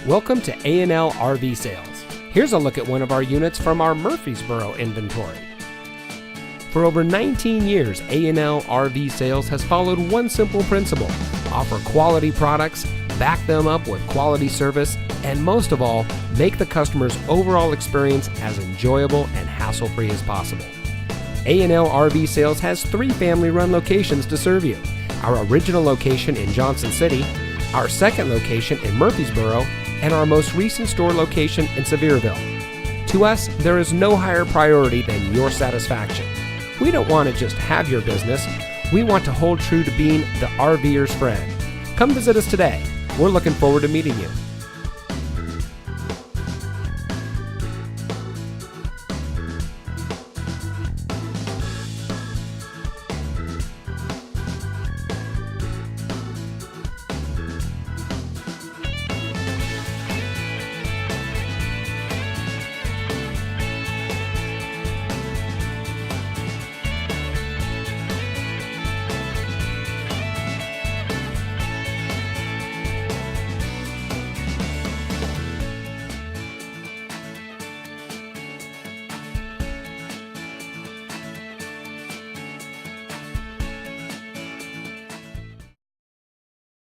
Welcome to A&L RV Sales. Here's a look at one of our units from our Murfreesboro inventory. For over 19 years, A&L RV Sales has followed one simple principle: offer quality products, back them up with quality service, and most of all, make the customer's overall experience as enjoyable and hassle-free as possible. A&L RV Sales has 3 family-run locations to serve you: our original location in Johnson City, our second location in Murfreesboro, and our most recent store location in Sevierville. To us, there is no higher priority than your satisfaction. We don't want to just have your business, we want to hold true to being the RVer's friend. Come visit us today. We're looking forward to meeting you.